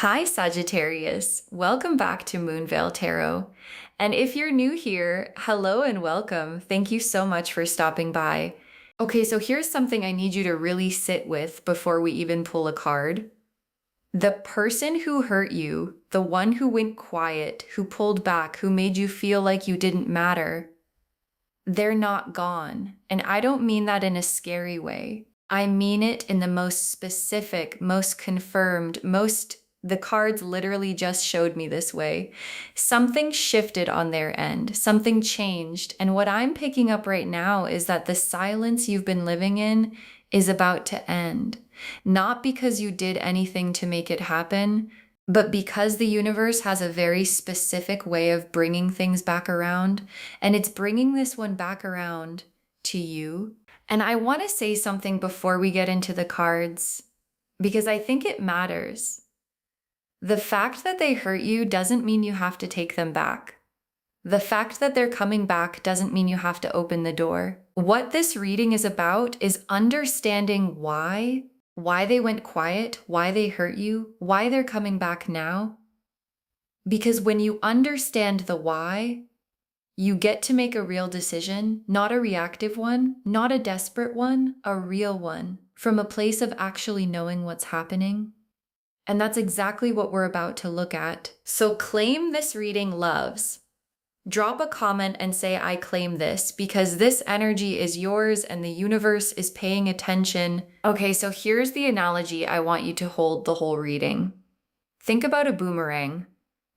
Hi, Sagittarius. Welcome back to Moonveil Tarot. And if you're new here, hello and welcome. Thank you so much for stopping by. Okay, so here's something I need you to really sit with before we even pull a card. The person who hurt you, the one who went quiet, who pulled back, who made you feel like you didn't matter, they're not gone. And I don't mean that in a scary way. I mean it in the most specific, most confirmed, the cards literally just showed me this way. Something shifted on their end, something changed. And what I'm picking up right now is that the silence you've been living in is about to end. Not because you did anything to make it happen, but because the universe has a very specific way of bringing things back around. And it's bringing this one back around to you. And I want to say something before we get into the cards, because I think it matters. The fact that they hurt you doesn't mean you have to take them back. The fact that they're coming back doesn't mean you have to open the door. What this reading is about is understanding why they went quiet, why they hurt you, why they're coming back now. Because when you understand the why, you get to make a real decision, not a reactive one, not a desperate one, a real one, from a place of actually knowing what's happening. And that's exactly what we're about to look at. So claim this reading, loves. Drop a comment and say, I claim this, because this energy is yours and the universe is paying attention. Okay, so here's the analogy I want you to hold the whole reading. Think about a boomerang,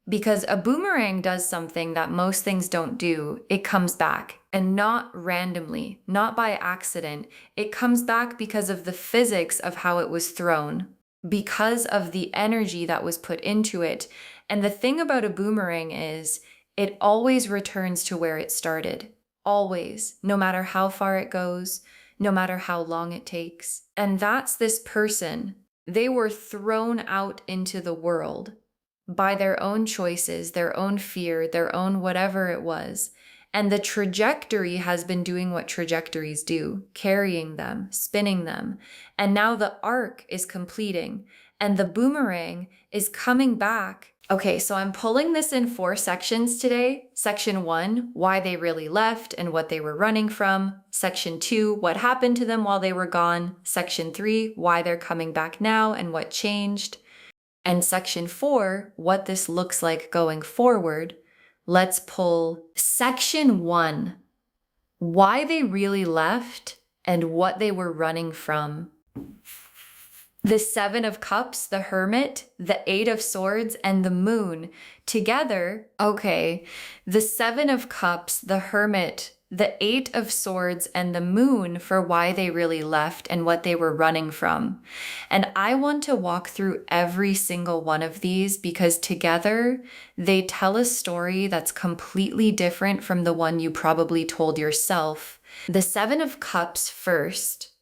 because a boomerang does something that most things don't do. It comes back, and not randomly, not by accident. It comes back because of the physics of how it was thrown, because of the energy that was put into it. And the thing about a boomerang is it always returns to where it started. Always, no matter how far it goes, no matter how long it takes. And that's this person. They were thrown out into the world by their own choices, their own fear, their own whatever it was. And the trajectory has been doing what trajectories do, carrying them, spinning them. And now the arc is completing and the boomerang is coming back. Okay, so I'm pulling this in 4 sections today. Section 1, why they really left and what they were running from. Section 2, what happened to them while they were gone. Section 3, why they're coming back now and what changed. And section 4, what this looks like going forward. Let's pull section 1, why they really left and what they were running from. The 7 of Cups, the Hermit, the 8 of Swords, and the Moon together. Okay, the 7 of Cups, the Hermit, the 8 of Swords, and the Moon for why they really left and what they were running from. And I want to walk through every single one of these because together they tell a story that's completely different from the one you probably told yourself. The 7 of Cups first.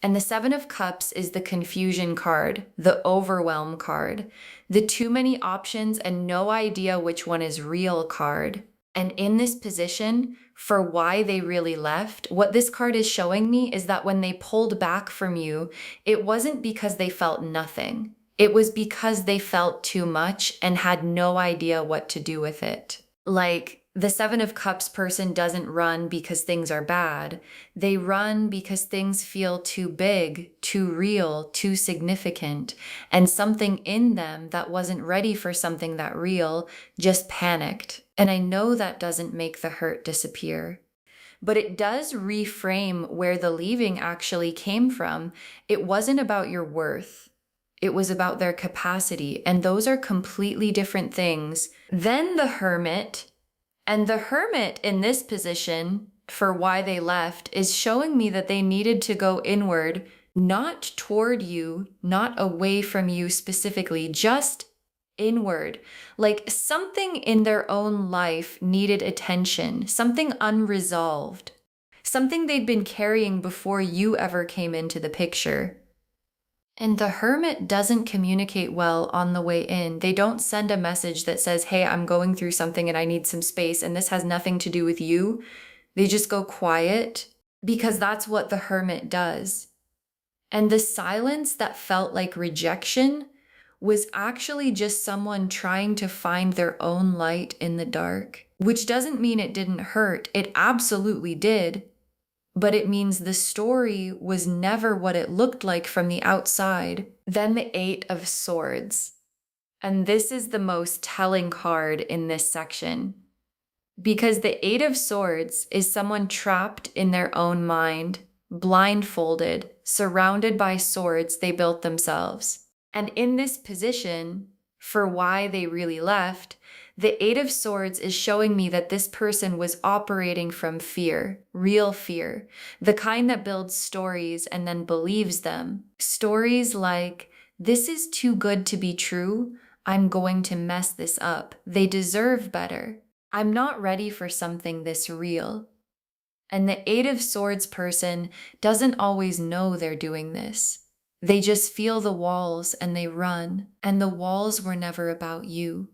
And the 7 of Cups is the confusion card, the overwhelm card, the too many options and no idea which one is real card. And in this position, for why they really left, what this card is showing me is that when they pulled back from you, it wasn't because they felt nothing. It was because they felt too much and had no idea what to do with it. Like, the 7 of Cups person doesn't run because things are bad. They run because things feel too big, too real, too significant. And something in them that wasn't ready for something that real just panicked. And I know that doesn't make the hurt disappear. But it does reframe where the leaving actually came from. It wasn't about your worth. It was about their capacity. And those are completely different things. Then the Hermit. And the Hermit in this position, for why they left, is showing me that they needed to go inward, not toward you, not away from you specifically, just inward. Like something in their own life needed attention, something unresolved, something they'd been carrying before you ever came into the picture. And the Hermit doesn't communicate well on the way in. They don't send a message that says, hey, I'm going through something and I need some space and this has nothing to do with you. They just go quiet because that's what the Hermit does. And the silence that felt like rejection was actually just someone trying to find their own light in the dark, which doesn't mean it didn't hurt. It absolutely did. But it means the story was never what it looked like from the outside. Then the Eight of Swords. And this is the most telling card in this section. Because the Eight of Swords is someone trapped in their own mind, blindfolded, surrounded by swords they built themselves. And in this position, for why they really left, the Eight of Swords is showing me that this person was operating from fear, real fear, the kind that builds stories and then believes them. Stories like, this is too good to be true, I'm going to mess this up, they deserve better, I'm not ready for something this real. And the Eight of Swords person doesn't always know they're doing this. They just feel the walls and they run, and the walls were never about you.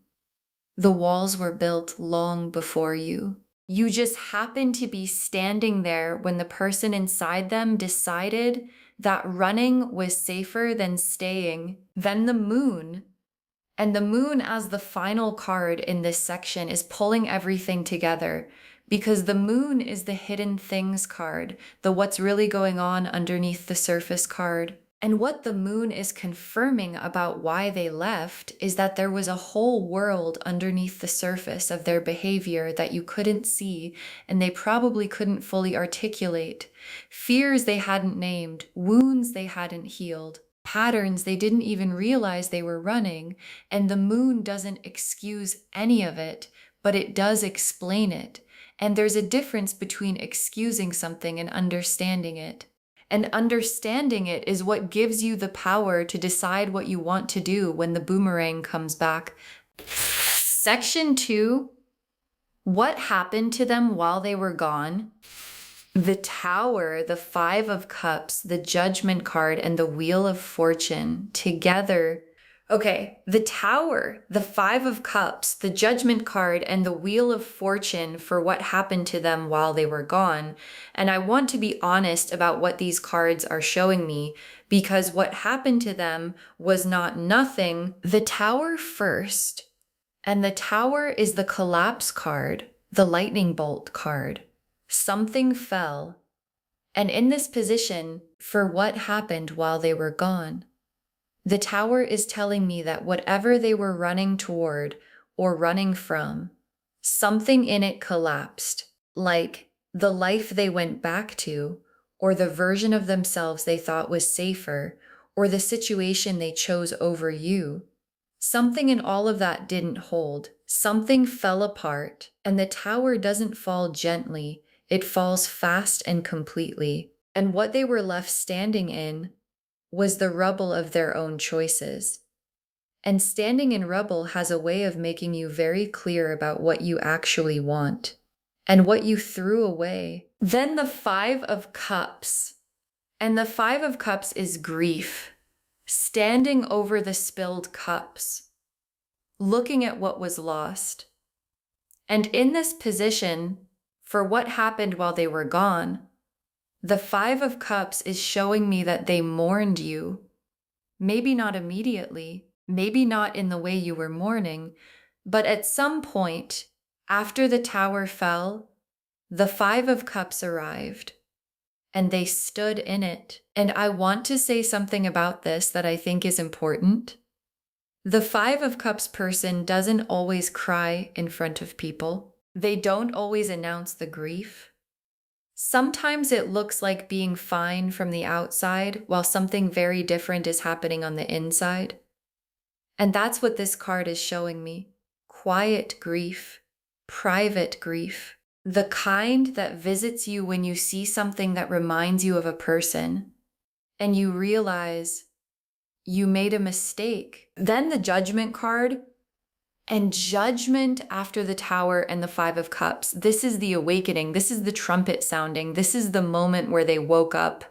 The walls were built long before you. You just happened to be standing there when the person inside them decided that running was safer than staying. Then the moon. And the moon, as the final card in this section, is pulling everything together because the moon is the hidden things card, the what's really going on underneath the surface card. And what the moon is confirming about why they left is that there was a whole world underneath the surface of their behavior that you couldn't see and they probably couldn't fully articulate. Fears they hadn't named, wounds they hadn't healed, patterns they didn't even realize they were running, and the moon doesn't excuse any of it, but it does explain it. And there's a difference between excusing something and understanding it. And understanding it is what gives you the power to decide what you want to do when the boomerang comes back. Section 2, what happened to them while they were gone? The Tower, the Five of Cups, the Judgment card, and the Wheel of Fortune together. Okay, the Tower, the Five of Cups, the Judgment card, and the Wheel of Fortune for what happened to them while they were gone. And I want to be honest about what these cards are showing me, because what happened to them was not nothing. The Tower first, and the Tower is the Collapse card, the Lightning Bolt card. Something fell. And in this position, for what happened while they were gone. The Tower is telling me that whatever they were running toward or running from, something in it collapsed, like the life they went back to, or the version of themselves they thought was safer, or the situation they chose over you. Something in all of that didn't hold. Something fell apart, and the Tower doesn't fall gently. It falls fast and completely. And what they were left standing in was the rubble of their own choices. And standing in rubble has a way of making you very clear about what you actually want and what you threw away. Then the Five of Cups. And the Five of Cups is grief, standing over the spilled cups, looking at what was lost. And in this position, for what happened while they were gone, the Five of Cups is showing me that they mourned you. Maybe not immediately, maybe not in the way you were mourning, but at some point, after the Tower fell, the Five of Cups arrived, and they stood in it. And I want to say something about this that I think is important. The Five of Cups person doesn't always cry in front of people. They don't always announce the grief. Sometimes it looks like being fine from the outside while something very different is happening on the inside. And that's what this card is showing me. Quiet grief, private grief, the kind that visits you when you see something that reminds you of a person and you realize you made a mistake. Then the Judgment card. And Judgment after the Tower and the Five of Cups. This is the awakening. This is the trumpet sounding. This is the moment where they woke up,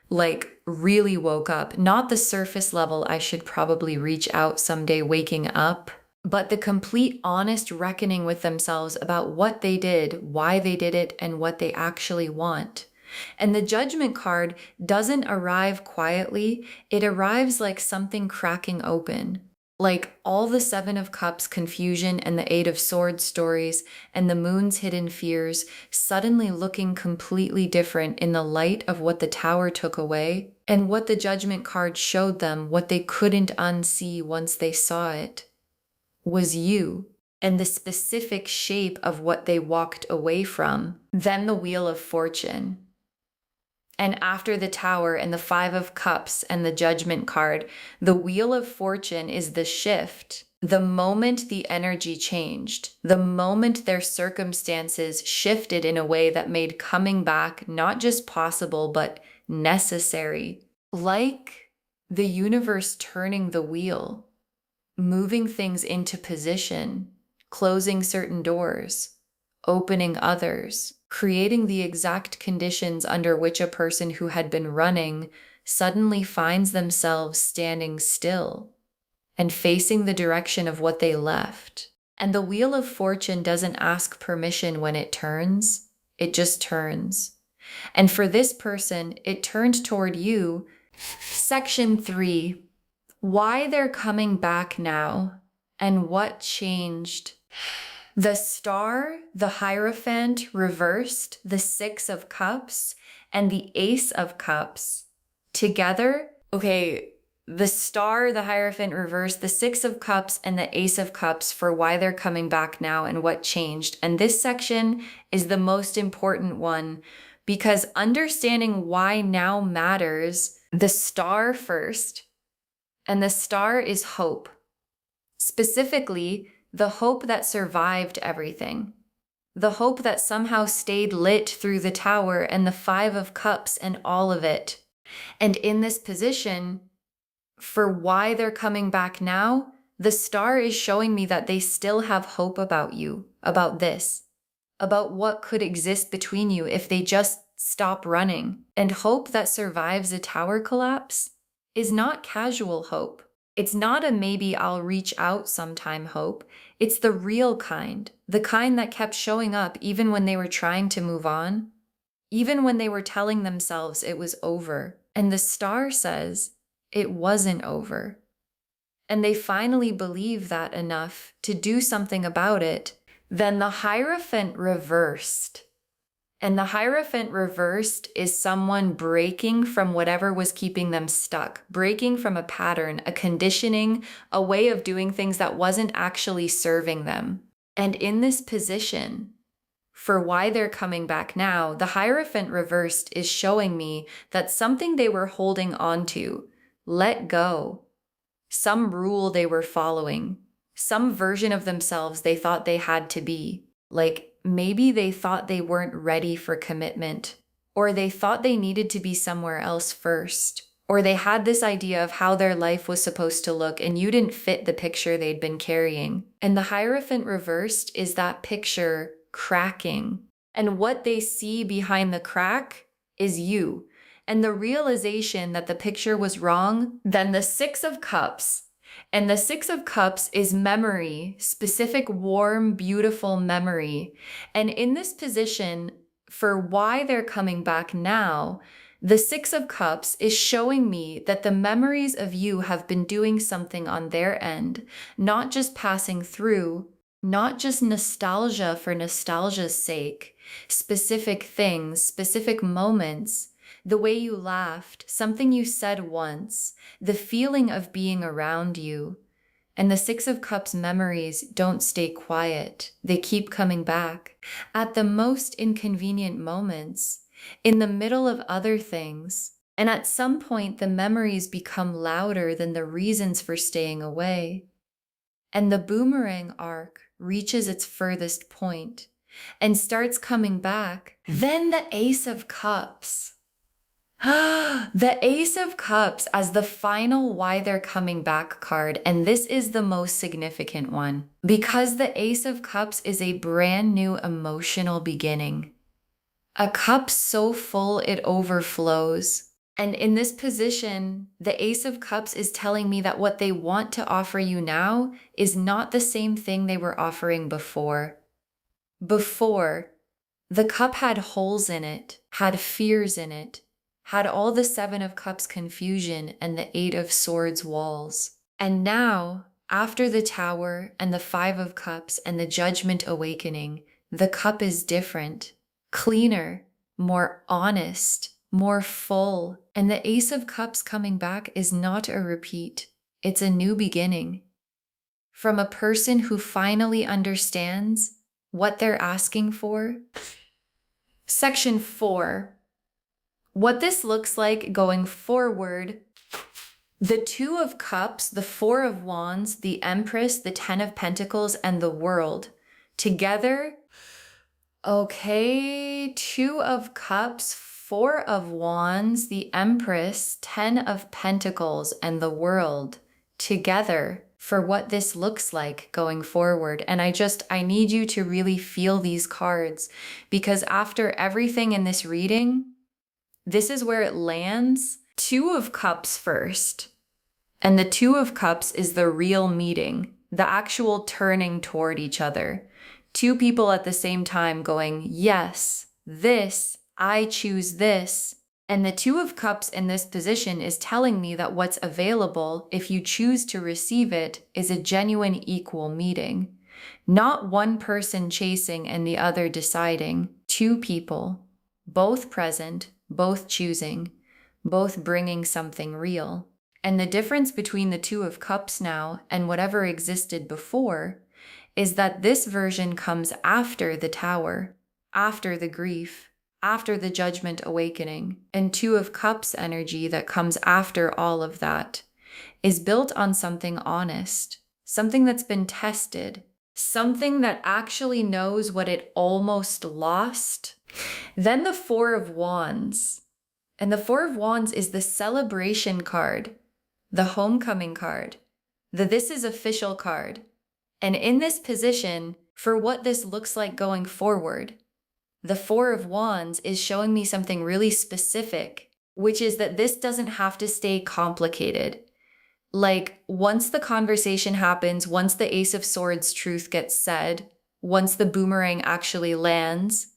like really woke up. Not the surface level, I should probably reach out someday waking up, but the complete honest reckoning with themselves about what they did, why they did it, and what they actually want. And the Judgment card doesn't arrive quietly. It arrives like something cracking open. Like all the Seven of Cups confusion and the Eight of Swords stories and the Moon's hidden fears suddenly looking completely different in the light of what the Tower took away and what the Judgment card showed them, what they couldn't unsee once they saw it, was you and the specific shape of what they walked away from. Then the Wheel of Fortune. And after the Tower and the Five of Cups and the Judgment card, the Wheel of Fortune is the shift. The moment the energy changed, the moment their circumstances shifted in a way that made coming back not just possible, but necessary. Like the universe turning the wheel, moving things into position, closing certain doors, opening others, creating the exact conditions under which a person who had been running suddenly finds themselves standing still and facing the direction of what they left. And the Wheel of Fortune doesn't ask permission when it turns, it just turns. And for this person, it turned toward you. Section 3, why they're coming back now and what changed. The Star, the Hierophant reversed, the Six of Cups, and the Ace of Cups together. Okay, the Star, the Hierophant reversed, the Six of Cups, and the Ace of Cups for why they're coming back now and what changed. And this section is the most important one because understanding why now matters. The Star first, and the Star is hope. Specifically, the hope that survived everything. The hope that somehow stayed lit through the Tower and the Five of Cups and all of it. And in this position, for why they're coming back now, the Star is showing me that they still have hope about you, about this, about what could exist between you if they just stop running. And hope that survives a Tower collapse is not casual hope. It's not a maybe I'll reach out sometime hope. It's the real kind, the kind that kept showing up even when they were trying to move on, even when they were telling themselves it was over. And the Star says it wasn't over. And they finally believe that enough to do something about it. Then the Hierophant reversed. And the Hierophant reversed is someone breaking from whatever was keeping them stuck, breaking from a pattern, a conditioning, a way of doing things that wasn't actually serving them. And in this position, for why they're coming back now, the Hierophant reversed is showing me that something they were holding on to, let go, some rule they were following, some version of themselves they thought they had to be, like maybe they thought they weren't ready for commitment, or they thought they needed to be somewhere else first, or they had this idea of how their life was supposed to look and you didn't fit the picture they'd been carrying. And the Hierophant reversed is that picture cracking. And what they see behind the crack is you. And the realization that the picture was wrong. Then the Six of Cups. And the Six of Cups is memory, specific, warm, beautiful memory. And in this position, for why they're coming back now, the Six of Cups is showing me that the memories of you have been doing something on their end, not just passing through, not just nostalgia for nostalgia's sake, specific things, specific moments, the way you laughed, something you said once, the feeling of being around you. And the Six of Cups memories don't stay quiet. They keep coming back at the most inconvenient moments, in the middle of other things. And at some point, the memories become louder than the reasons for staying away. And the boomerang arc reaches its furthest point and starts coming back. Then the Ace of Cups. The Ace of Cups as the final why they're coming back card. And this is the most significant one because the Ace of Cups is a brand new emotional beginning. A cup so full it overflows. And in this position, the Ace of Cups is telling me that what they want to offer you now is not the same thing they were offering before. Before, the cup had holes in it, had fears in it, had all the Seven of Cups confusion and the Eight of Swords walls. And now, After the Tower and the Five of Cups and the Judgment Awakening, the cup is different, cleaner, more honest, more full. And the Ace of Cups coming back is not a repeat. It's a new beginning. From a person who finally understands what they're asking for. Section 4. What this looks like going forward. The Two of Cups, the Four of Wands, the Empress, the Ten of Pentacles, and the World. Together, okay, Two of Cups, Four of Wands, the Empress, Ten of Pentacles, and the World. Together for what this looks like going forward. And I need you to really feel these cards, because after everything in this reading, this is where it lands. Two of Cups first. And the Two of Cups is the real meeting, the actual turning toward each other. Two people at the same time going, yes, this, I choose this. And the Two of Cups in this position is telling me that what's available, if you choose to receive it, is a genuine equal meeting. Not one person chasing and the other deciding. Two people, both present, both choosing, both bringing something real. And the difference between the Two of Cups now and whatever existed before is that this version comes after the Tower, after the grief, after the Judgment Awakening. And Two of Cups energy that comes after all of that is built on something honest, something that's been tested, something that actually knows what it almost lost. Then the Four of Wands. And the Four of Wands is the celebration card, the homecoming card, the this is official card. And in this position, for what this looks like going forward, the Four of Wands is showing me something really specific, which is that this doesn't have to stay complicated. Like, once the conversation happens, once the Ace of Swords truth gets said, once the boomerang actually lands,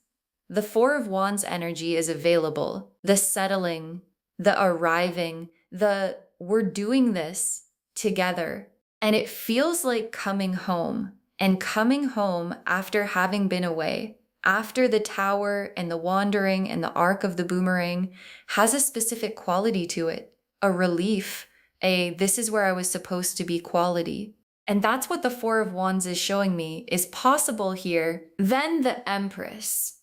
the Four of Wands energy is available. The settling, the arriving, the we're doing this together. And it feels like coming home, and coming home after having been away. After the Tower and the wandering and the arc of the boomerang has a specific quality to it, a relief, a this is where I was supposed to be quality. And that's what the Four of Wands is showing me is possible here. Then the Empress.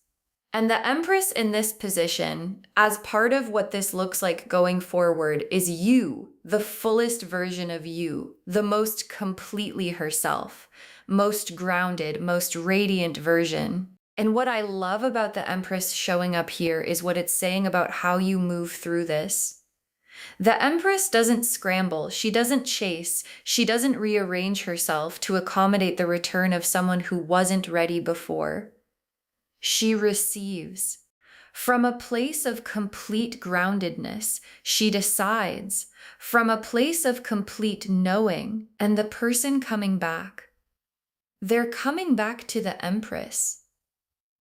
And the Empress in this position, as part of what this looks like going forward, is you, the fullest version of you, the most completely herself, most grounded, most radiant version. And what I love about the Empress showing up here is what it's saying about how you move through this. The Empress doesn't scramble, she doesn't chase, she doesn't rearrange herself to accommodate the return of someone who wasn't ready before. She receives. From a place of complete groundedness, she decides. From a place of complete knowing, and the person coming back. They're coming back to the Empress.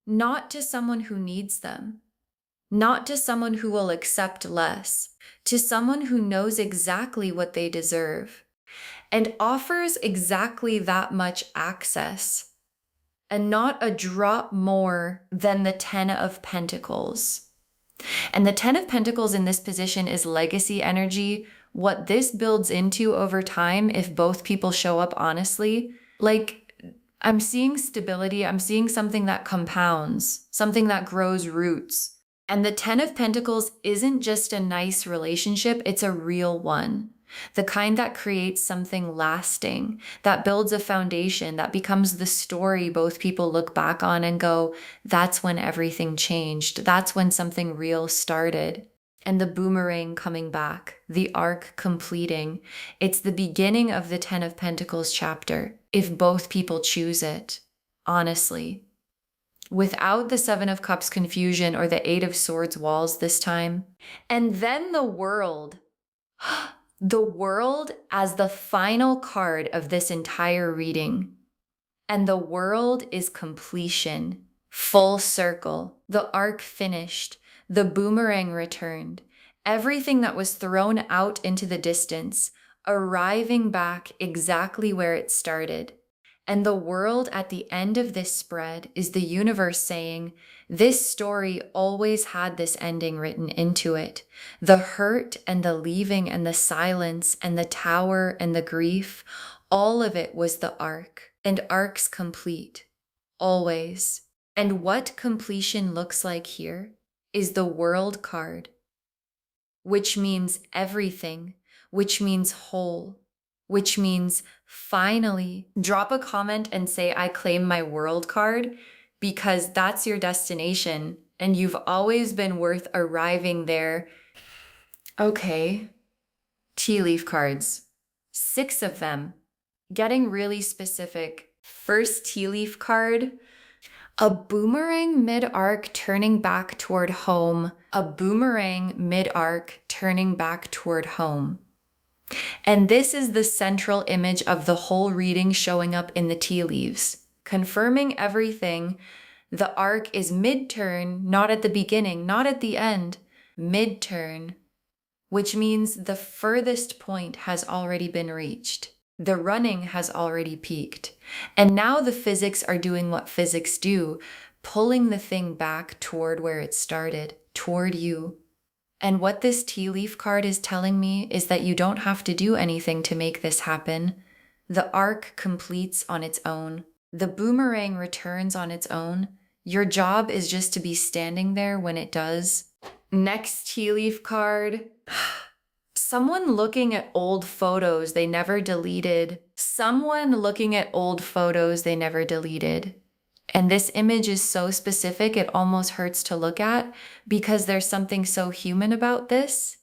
Not to someone who needs them. Not to someone who will accept less. To someone who knows exactly what they deserve. And offers exactly that much access. And not a drop more than the Ten of Pentacles. And the Ten of Pentacles in this position is legacy energy. What this builds into over time, if both people show up honestly, like I'm seeing stability, I'm seeing something that compounds, something that grows roots. And the Ten of Pentacles isn't just a nice relationship, it's a real one. The kind that creates something lasting, that builds a foundation, that becomes the story both people look back on and go, that's when everything changed. That's when something real started. And the boomerang coming back, the arc completing. It's the beginning of the Ten of Pentacles chapter, if both people choose it, honestly. Without the Seven of Cups confusion or the Eight of Swords walls this time. And then the World. The World as the final card of this entire reading. And the World is completion, full circle, the arc finished, the boomerang returned, everything that was thrown out into the distance, arriving back exactly where it started. And the world at the end of this spread is the universe saying, this story always had this ending written into it. The hurt and the leaving and the silence and the tower and the grief, all of it was the arc. And arcs complete. Always. And what completion looks like here is the world card, which means everything, which means whole, which means finally. Drop a comment and say, I claim my world card, because that's your destination and you've always been worth arriving there. Okay, tea leaf cards, 6 of them. Getting really specific. First tea leaf card, a boomerang mid-arc turning back toward home. A boomerang mid-arc turning back toward home. And this is the central image of the whole reading showing up in the tea leaves, confirming everything. The arc is mid-turn, not at the beginning, not at the end, mid-turn, which means the furthest point has already been reached. The running has already peaked. And now the physics are doing what physics do, pulling the thing back toward where it started, toward you. And what this tea leaf card is telling me is that you don't have to do anything to make this happen. The arc completes on its own. The boomerang returns on its own. Your job is just to be standing there when it does. Next tea leaf card. Someone looking at old photos they never deleted. Someone looking at old photos they never deleted. And this image is so specific, it almost hurts to look at because there's something so human about this.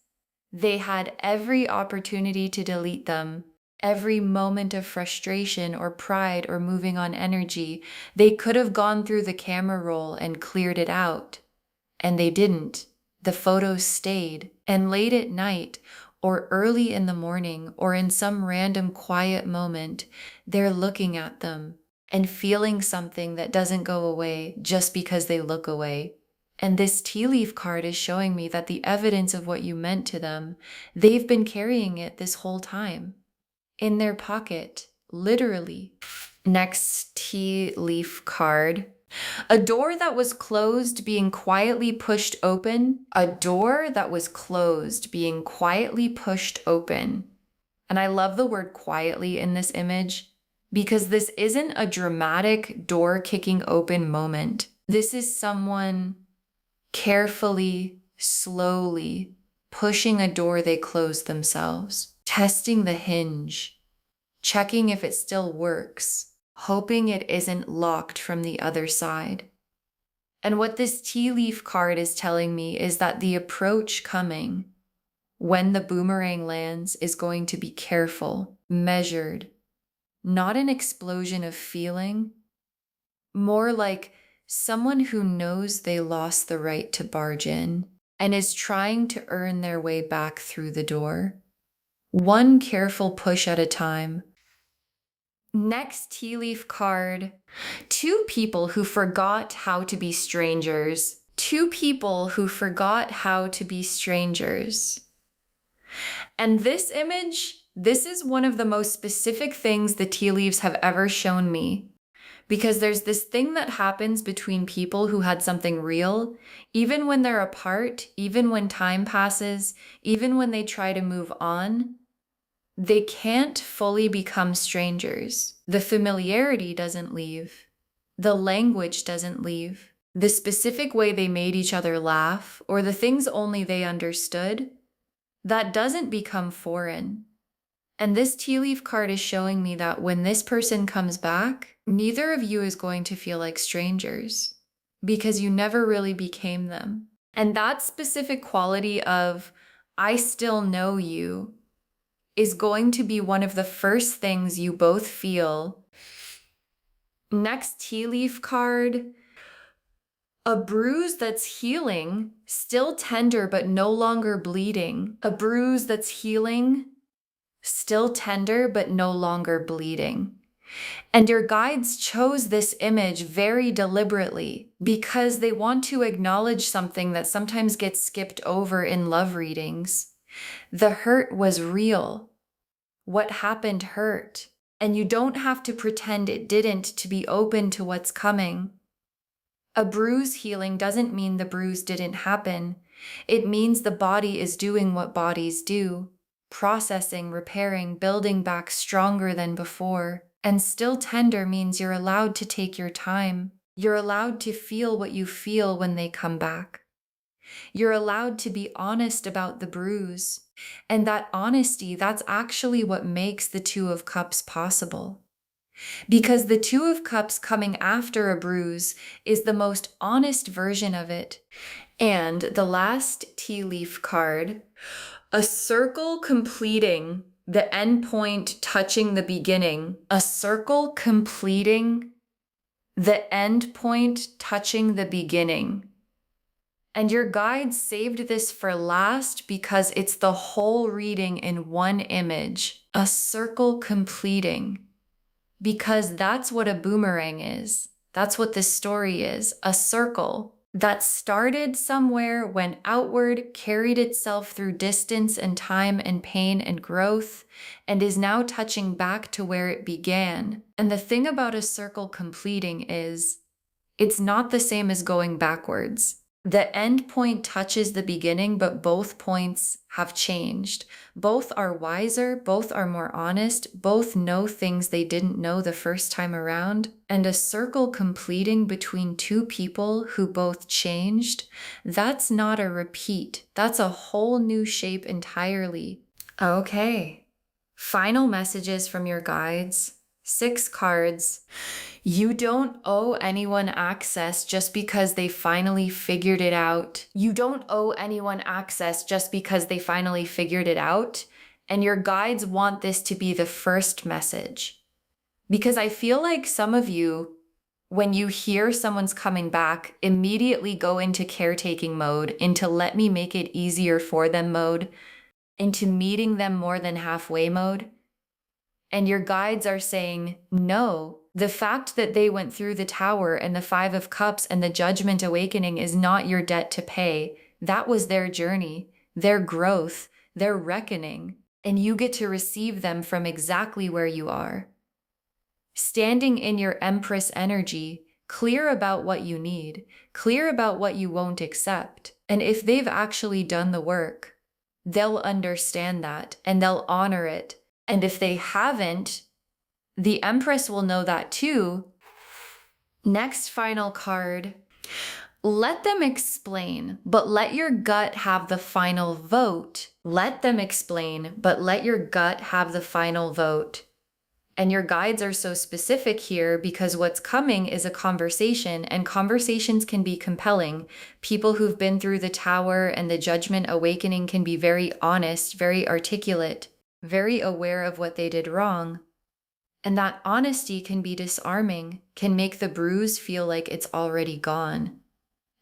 They had every opportunity to delete them. Every moment of frustration or pride or moving on energy, they could have gone through the camera roll and cleared it out. And they didn't. The photos stayed. And late at night, or early in the morning, or in some random quiet moment, they're looking at them and feeling something that doesn't go away just because they look away. And this tea leaf card is showing me that the evidence of what you meant to them, they've been carrying it this whole time. In their pocket, literally. Next tea leaf card. A door that was closed being quietly pushed open. A door that was closed being quietly pushed open. And I love the word quietly in this image because this isn't a dramatic door kicking open moment. This is someone carefully, slowly pushing a door they closed themselves, testing the hinge, checking if it still works, hoping it isn't locked from the other side. And what this tea leaf card is telling me is that the approach coming when the boomerang lands is going to be careful, measured, not an explosion of feeling, more like someone who knows they lost the right to barge in and is trying to earn their way back through the door. One careful push at a time. Next tea leaf card. 2 people who forgot how to be strangers. 2 people who forgot how to be strangers. And this image, this is one of the most specific things the tea leaves have ever shown me. Because there's this thing that happens between people who had something real, even when they're apart, even when time passes, even when they try to move on, they can't fully become strangers. The familiarity doesn't leave. The language doesn't leave. The specific way they made each other laugh, or the things only they understood, that doesn't become foreign. And this tea leaf card is showing me that when this person comes back, neither of you is going to feel like strangers because you never really became them. And that specific quality of, I still know you, is going to be one of the first things you both feel. Next tea leaf card. A bruise that's healing, still tender but no longer bleeding. A bruise that's healing, still tender but no longer bleeding. And your guides chose this image very deliberately because they want to acknowledge something that sometimes gets skipped over in love readings. The hurt was real. What happened hurt, and you don't have to pretend it didn't to be open to what's coming. A bruise healing doesn't mean the bruise didn't happen. It means the body is doing what bodies do, processing, repairing, building back stronger than before. And still tender means you're allowed to take your time. You're allowed to feel what you feel when they come back. You're allowed to be honest about the bruise. And that honesty, that's actually what makes the Two of Cups possible. Because the Two of Cups coming after a bruise is the most honest version of it. And the last tea leaf card, a circle completing the end point touching the beginning. A circle completing the end point touching the beginning. And your guide saved this for last because it's the whole reading in one image. A circle completing. Because that's what a boomerang is. That's what this story is. A circle that started somewhere, went outward, carried itself through distance and time and pain and growth, and is now touching back to where it began. And the thing about a circle completing is, it's not the same as going backwards. The end point touches the beginning, but both points have changed. Both are wiser, both are more honest, both know things they didn't know the first time around. And a circle completing between two people who both changed, that's not a repeat. That's a whole new shape entirely. Okay. Final messages from your guides. 6 cards. You don't owe anyone access just because they finally figured it out. You don't owe anyone access just because they finally figured it out. And your guides want this to be the first message. Because I feel like some of you, when you hear someone's coming back, immediately go into caretaking mode, into let me make it easier for them mode, into meeting them more than halfway mode. And your guides are saying, no, the fact that they went through the Tower and the 5 of Cups and the Judgment Awakening is not your debt to pay. That was their journey, their growth, their reckoning, and you get to receive them from exactly where you are. Standing in your Empress energy, clear about what you need, clear about what you won't accept. And if they've actually done the work, they'll understand that and they'll honor it. And if they haven't, the Empress will know that too. Next final card. Let them explain, but let your gut have the final vote. Let them explain, but let your gut have the final vote. And your guides are so specific here because what's coming is a conversation, and conversations can be compelling. People who've been through the Tower and the Judgment Awakening can be very honest, very articulate, very aware of what they did wrong. And that honesty can be disarming, can make the bruise feel like it's already gone.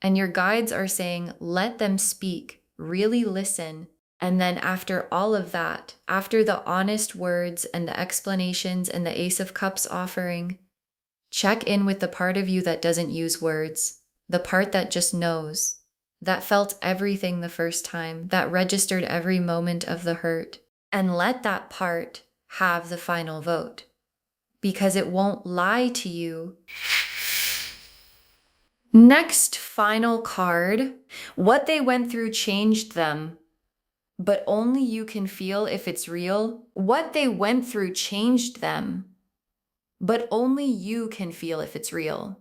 And your guides are saying, let them speak, really listen. And then after all of that, after the honest words and the explanations and the Ace of Cups offering, check in with the part of you that doesn't use words, the part that just knows, that felt everything the first time, that registered every moment of the hurt. And let that part have the final vote, because it won't lie to you. Next final card. What they went through changed them, but only you can feel if it's real. What they went through changed them, but only you can feel if it's real.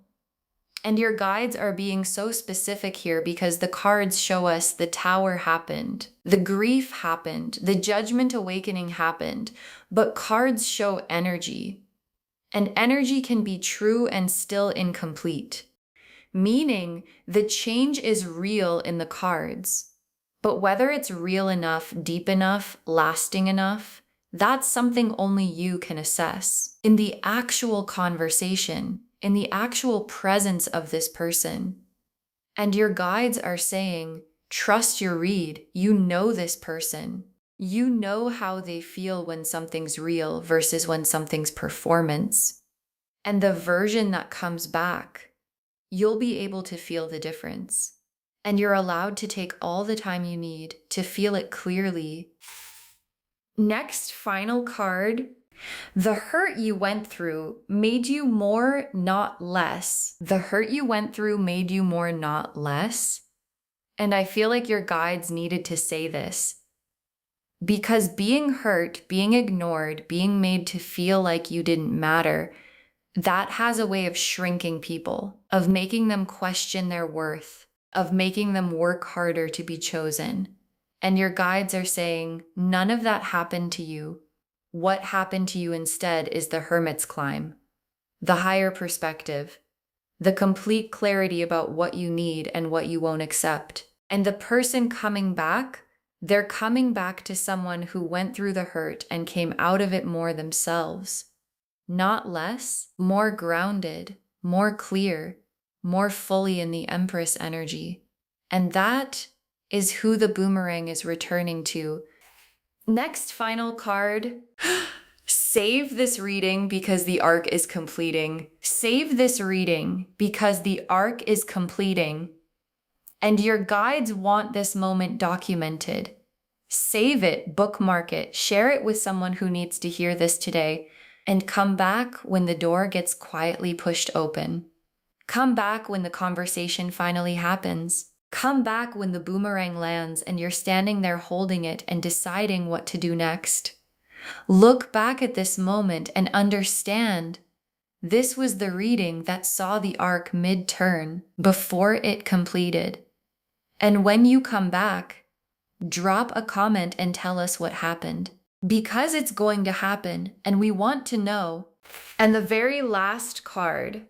And your guides are being so specific here because the cards show us the Tower happened, the grief happened, the Judgment Awakening happened, but cards show energy. And energy can be true and still incomplete, meaning the change is real in the cards. But whether it's real enough, deep enough, lasting enough, that's something only you can assess. In the actual conversation, in the actual presence of this person. And your guides are saying, trust your read. You know this person. You know how they feel when something's real versus when something's performance. And the version that comes back, you'll be able to feel the difference. And you're allowed to take all the time you need to feel it clearly. Next, final card. The hurt you went through made you more, not less. The hurt you went through made you more, not less. And I feel like your guides needed to say this. Because being hurt, being ignored, being made to feel like you didn't matter, that has a way of shrinking people, of making them question their worth, of making them work harder to be chosen. And your guides are saying, none of that happened to you. What happened to you instead is the hermit's climb, the higher perspective, the complete clarity about what you need and what you won't accept. And the person coming back, they're coming back to someone who went through the hurt and came out of it more themselves. Not less, more grounded, more clear, more fully in the Empress energy. And that is who the boomerang is returning to. Next, final card. Save this reading because the arc is completing. Save this reading because the arc is completing. And your guides want this moment documented. Save it, bookmark it, share it with someone who needs to hear this today, and come back when the door gets quietly pushed open. Come back when the conversation finally happens. Come back when the boomerang lands and you're standing there holding it and deciding what to do next. Look back at this moment and understand this was the reading that saw the arc mid-turn before it completed. And when you come back, drop a comment and tell us what happened. Because it's going to happen and we want to know. And the very last card.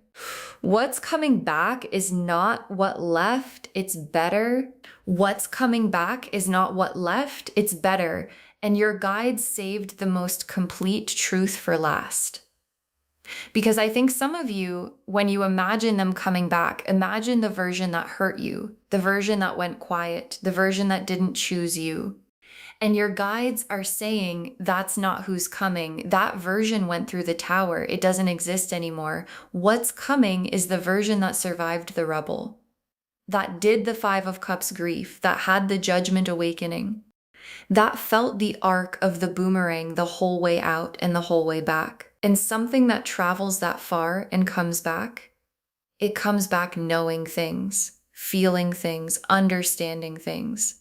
What's coming back is not what left, it's better. What's coming back is not what left, it's better. And your guides saved the most complete truth for last. Because I think some of you, when you imagine them coming back, imagine the version that hurt you, the version that went quiet, the version that didn't choose you. And your guides are saying that's not who's coming. That version went through the tower. It doesn't exist anymore. What's coming is the version that survived the rubble, that did the Five of Cups grief, that had the Judgment awakening, that felt the arc of the boomerang the whole way out and the whole way back. And something that travels that far and comes back, it comes back knowing things, feeling things, understanding things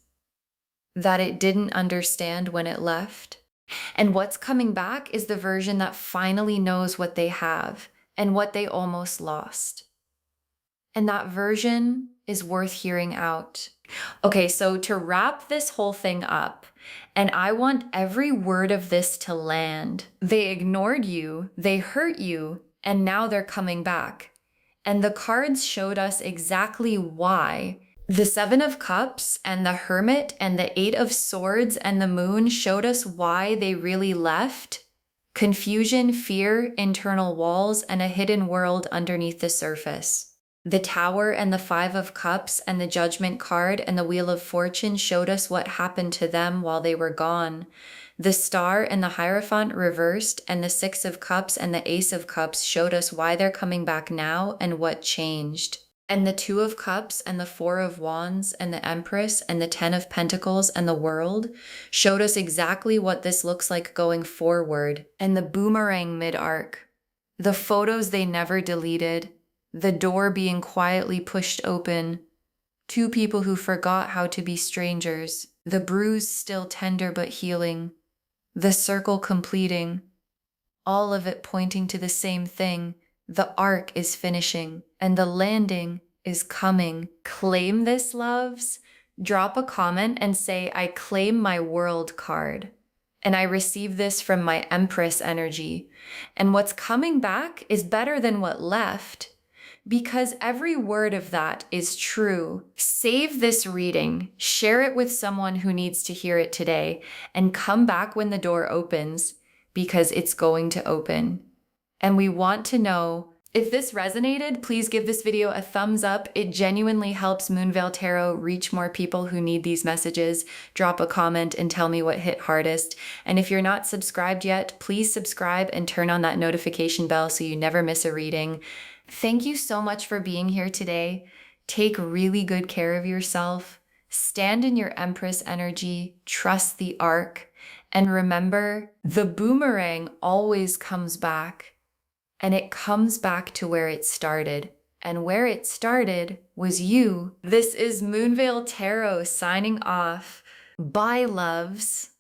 that it didn't understand when it left. And what's coming back is the version that finally knows what they have and what they almost lost. And that version is worth hearing out. Okay, so to wrap this whole thing up, and I want every word of this to land. They ignored you, they hurt you, and now they're coming back. And the cards showed us exactly why. The Seven of Cups and the Hermit and the Eight of Swords and the Moon showed us why they really left. Confusion, fear, internal walls, and a hidden world underneath the surface. The Tower and the Five of Cups and the Judgment card and the Wheel of Fortune showed us what happened to them while they were gone. The Star and the Hierophant reversed and the Six of Cups and the Ace of Cups showed us why they're coming back now and what changed. And the Two of Cups and the Four of Wands and the Empress and the Ten of Pentacles and the World showed us exactly what this looks like going forward. And the boomerang mid-arc, the photos they never deleted, the door being quietly pushed open, two people who forgot how to be strangers, the bruise still tender but healing, the circle completing, all of it pointing to the same thing. The arc is finishing and the landing is coming. Claim this, loves. Drop a comment and say, I claim my world card. And I receive this from my Empress energy. And what's coming back is better than what left, because every word of that is true. Save this reading, share it with someone who needs to hear it today, and come back when the door opens, because it's going to open. And we want to know, if this resonated, please give this video a thumbs up. It genuinely helps Moonveil Tarot reach more people who need these messages. Drop a comment and tell me what hit hardest. And if you're not subscribed yet, please subscribe and turn on that notification bell so you never miss a reading. Thank you so much for being here today. Take really good care of yourself. Stand in your Empress energy. Trust the arc. And remember, the boomerang always comes back, and it comes back to where it started. And where it started was you. This is Moonveil Tarot signing off. Bye, loves.